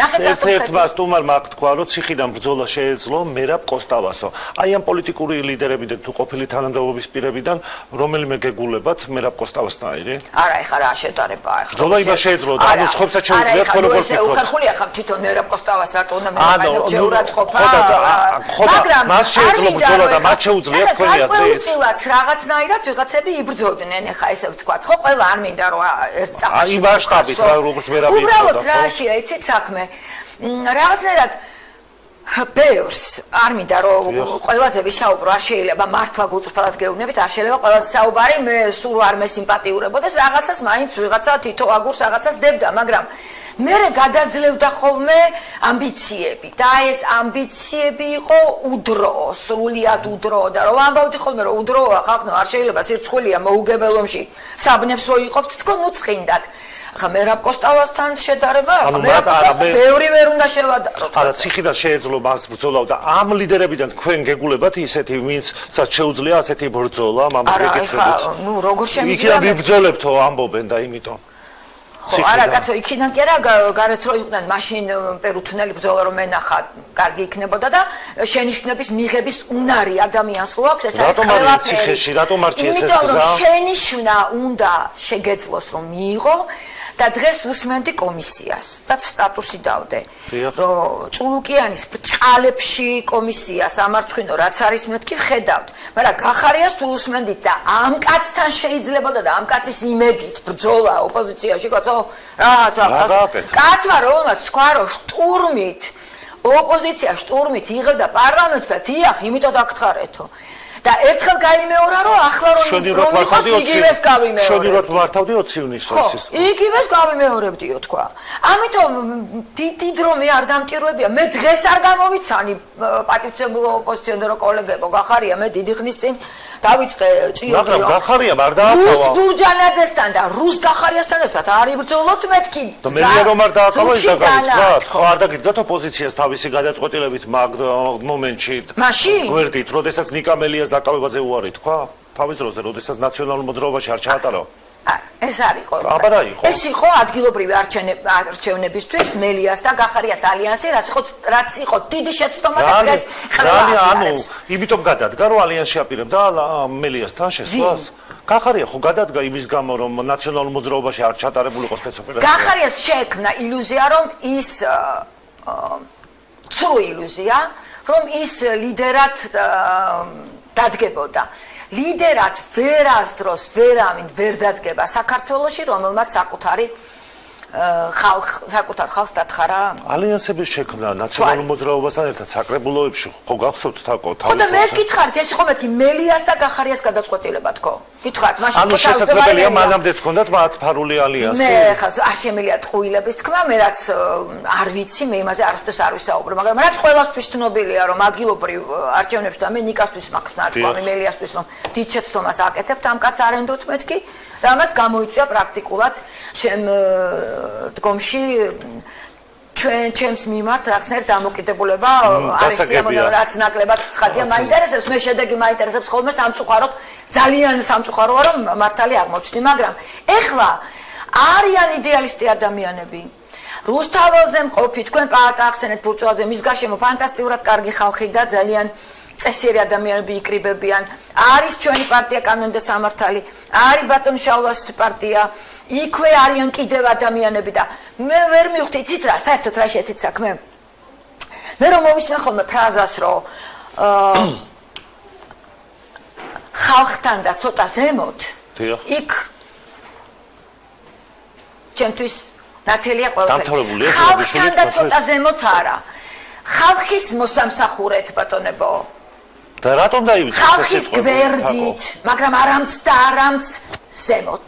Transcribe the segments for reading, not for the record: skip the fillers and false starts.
ერთ-ერთმა სტუმარმა აქ თქვა, რომ ციხიდან ბრძოლა შეეძლო მერაბ კოსტავასო. აი ამ პოლიტიკური ლიდერებიდან თუ ყოფილი თანამდებობის პირებიდან რომელიმე გეგულებათ მერაბ კოსტავასნაირი? არა, ეხლა რა შედარებაა ახლა. ბრძოლა იმას შეეძლო და ანუ ხომსაც შეუძლიათ ხო როგორ ვფიქრობთ? უხერხულია ხა თვითონ მერაბ კოსტავას რატო უნდა შეურაცხყოფა? მაგრამ მას შეეძლო ბრძოლა და მათ შეუძლიათ თქვენი აზრით? ყოველწილად რაღაცნაირად ვიღაცები იბრძოდნენ, ეხა ესე ვთქვათ, ხო, ყველა არ მინდა რომ ერთ წამში. აი მასშტაბით რა როგორც მერაბი იბრძოდა. უბრალოდ რაშია, იცით საქმე? რაღაცნაირად ბევრს არ მინდა რომ ყველაზე ვისაუბრო, არ შეიძლება მართლა გულწრფელად გეუბნებით, არ შეიძლება ყველაზე საუბარი მე სულ არ მესიმპათიურებოდეს, რაღაცას მაინც ვიღაცა თითო აგურს რაღაცას დებდა, მაგრამ მე გადაძლევდა ხოლმე ამბიციები და ეს ამბიციები იყო უდრო, სრულიად უდრო და რომ ამბავდი ხოლმე რომ უდროა ხალხო არ შეიძლება სირცხვილია მოუგებელომში საბნებს რო იყოფთ თქო ნუ წყინდათ ახლა მერაბ კოსტავასთან შედარება მერაბ კოსტავასთან ბევრი ვერ უნდა შევადაროთ არა ციხიდან შეეძლო მას ბრძოლა და ამ ლიდერებიდან თქვენ გეგულებათ ისეთი ვინცაც შეუძლია ასეთი ბრძოლა მამის გეკითხებით ნუ როგორ შემიძლია იქიდან ვიბრძოლებთო ამბობენ და იმიტომ ხო არა კაცო იქიდან კი არა გარეთ რო იყვნენ მაშინ პერუთნელი ბრძოლა რომ ენახა კარგი იქნებოდა და შენიშვნების მიღების უნარი ადამიანს რო აქვს ეს არის ყველაფერი ციხეში რატომ არჩი ეს იმიტომ რომ შენიშვნა უნდა შეგეძლოს რომ მიიღო და დღეს უსმენდი კომისიას და სტატუსი დავდე რომ წულუკიანის ბრჭყალებში კომისიას ამარცხინო რაც არის მეთქი ვხედავთ მაგრამ გახარიას თუ უსმენდით და ამ კაცთან შეიძლებოდა და ამ კაცის იმედით ბრძოლა ოპოზიციაში კაცო რაცა კაცმა რომელმაც თქვა რომ შტურმით ოპოზიცია შტურმით იღებდა პარლამენტს და დიახ იმიტომ დაგთხარეთო და ერთხელ გაიმეორა რომ ახლა რომ იგივეს გავიმეორებ. შოდიროთ მართავდი 20 ივნისს. იგივეს გავიმეორებდიო თქვა. ამიტომ დიდი დრომი არ დამჭირვებია. მე დღეს არ გამოვიცანი პატივცემულო ოპოზიციონერო კოლეგებო, გახარია მე დიდი ხნის წინ დავიწყე ჭიო. მაგრამ გახარია არ დააკავა. რუს ბურჯანაძესთან და რუს გახარიასთან ერთად არ იბრძოლოთ მეთქი. და მე რომ არ დააკავა ის დაგიწყდათ. ხო არ დაგიწყდათ ოპოზიციას თავისი გადაწყვეტილებით მაგ მომენტში. მაშინ გვერდით, როდესაც ნიკამელიას დაკავებაზე უარი თქვა თავის დროზე, როდესაც ნაციონალურ მოძრაობაში არ ჩაატარა. ეს არ იყო. აბა იყო. ეს იყო ადგილობრივი არჩევნებისთვის მელიას და გახარიას ალიანსი, რაც იყო დიდი შეცდომა და დღეს ყველა ანუ იმიტომ გადადგა რომ ალიანსი აპირებდა მელიასთან შესვლას. გახარია ხო გადადგა იმის გამო რომ ნაციონალურ მოძრაობაში არ ჩატარებულიყო სპეცოპერაცია. გახარიას შეექმნა ილუზია რომ ის ცრუ ილუზია რომ ის ლიდერად დადგებოდა. ლიდერად ვერასდროს ვერავინ ვერ დადგება საქართველოში, რომელმაც საკუთარ ხალხს დათხარა. ალიანსების შექმნა ნაციონალურ მოძრაობასთან ერთად საკრებულოებში ხო გახსოვთ თაკო თავის. ხო და მე გითხარით, ეს იყო მეთქი მელიას და გახარიას გადაწყვეტილება თქო. გითხარით, მაშინ ანუ შესაძლებელია მანამდეც ჰქონდათ მათფარული ალიანსი. მე ხა არ შემიძლია ტყუილების თქმა, მე რაც არ ვიცი, მე იმაზე არასდროს არ ვისაუბრო, მაგრამ რაც ყველასთვის ცნობილია, რომ ადგილობრივ არჩევნებში და მე ნიკასთვის მაქვს ნათქვამი, მელიასთვის რომ დიდ შეცდომას აკეთებთ ამ კაც არენდოთ მეთქი, რამაც გამოიწვია პრაქტიკულად ჩემ დგომში ჩემს მიმართ რაღაცნაირ დამოკიდებულება არის შემოდა რაც ნაკლებად ცხადია მაინტერესებს მე შედეგი მაინტერესებს ხოლმე სამწუხაროდ ძალიან სამწუხაროა რომ მართალი აღმოჩნდი მაგრამ ეხლა არიან იდეალისტი ადამიანები რუსთაველზე მყოფი თქვენ პაატახსენეთ ბურჭულაძე მის გარშემო ფანტასტიკურად კარგი ხალხი და ძალიან წესიერი ადამიანები იკრიბებიან არის ჩვენი პარტია კანონი და სამართალი არის ბატონ შავლას პარტია იქვე არიან კიდევ ადამიანები და მე ვერ მივხვდი იცით რა საერთოდ რა შეცით საქმე მე რომ მოვისმენ ხოლმე ფრაზას რომ ხალხთან და ცოტა ზემოთ იქ ჩემთვის ნათელია ყველაფერი ხალხთან და ცოტა ზემოთ არა ხალხის მოსამსახურეთ ბატონებო და რატომ დაივიწყე ხალხის გვერდით მაგრამ არამც და არამც ზემოთ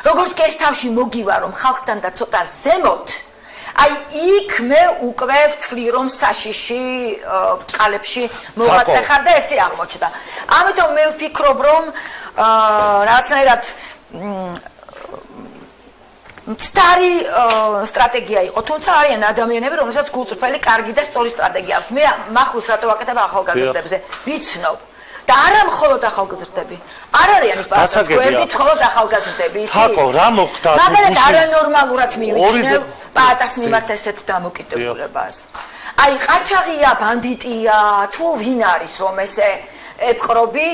როგორც კი ეს თავში მოგივა რომ ხალხთან და ცოტა ზემოთ აი იქ მე უკვე ვთვლი რომ საშიში ბჭყალებში მოღვაწე ხარ და ესე აღმოჩნდა ამიტომ მე ვფიქრობ რომ რაღაცნაირად მცდარი სტრატეგია იყო, თუმცა არიან ადამიანები, რომელსაც გულწრფელი, კარგი და სწორი სტრატეგია აქვს. მე მახვილს რატო ვაკეთებ ახალგაზრდებზე? ვიცნობ და არა მხოლოდ ახალგაზრდები. არ არიან პაატას გვერდით მხოლოდ ახალგაზრდები, იცი? თაკო, რა მოხდა? მაგალითად არანორმალურად მივიჩნევ პაატას მიმართ ესეთ დამოკიდებულებას. აი, ყაჩაღია, ბანდიტია, თუ ვინ არის რომ ესე ეპყრობი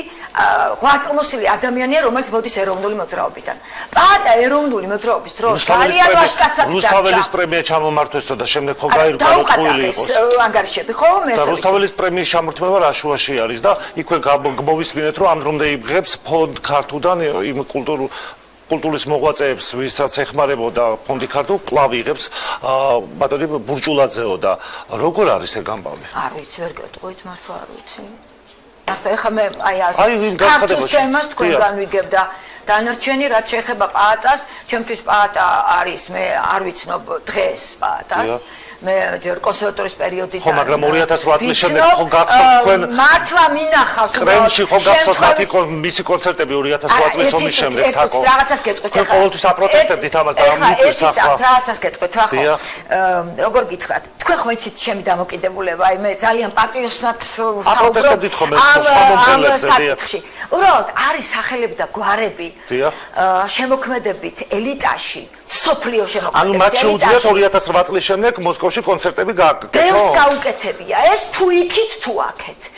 ღვაწლმოსილი ადამიანია, რომელიც მოდის ეროვნული მოძრაობიდან. პაატა ეროვნული მოძრაობის დროს ძალიან ვაშკაცად დარჩა. რუსთაველის პრემია ჩამომართვესო და შემდეგ ხო გაირკვა რომ ტყუილი იყოს. ანგარიშები ხო მე და რუსთაველის პრემიის ჩამორთმევა რაშუაში არის და იქვე მოვისმინეთ რომ ამ დრომდე იღებს ფონდ ქართუდან იმ კულტურის მოღვაწეებს, ვისაც ეხმარებოდა ფონდი ქართულ, კვლავ იღებს ბატონი ბურჯულაძეო და როგორ არის ეგ ამბავი? არ ვიცი, ვერ გეტყვით, მართლა არ ვიცი. მართლა ეხლა მე ქართულ თემას თქვენგან ვიგებ და დანარჩენი რაც შეეხება პაატას, ჩემთვის პაატა არის, მე არ ვიცნობ დღეს პაატას. მე ჯერ კონსერვატორიის პერიოდიდან ხო, მაგრამ 2008 წლის შემდეგ ხო გახსოვთ თქვენ მართლა მინახავს კრემლში ხო გახსოვთ მათი მისი კონცერტები 2008 წლის ომის შემდეგ თაკო რაღაცას გეტყვით ახლა ყოველთვის აპროტესტებდით ამას და ამიტომ სახლა რაღაცას გეტყვით ახლა როგორ გითხრათ თქვენ ხო იცით ჩემი დამოკიდებულება აი მე ძალიან პატიოსნად აპროტესტებდით ხო მე სხვა მომხელებზე საკითხში უბრალოდ არის სახელები და გვარები შემოქმედებით ელიტაში სოფლიო შემოქმედებით ანუ მათ შეუძლიათ 2008 წლის შემდეგ მოსკოვში კონცერტები გააკეთონ ბევრს გაუკეთებია ეს თუ იქით თუ აქეთ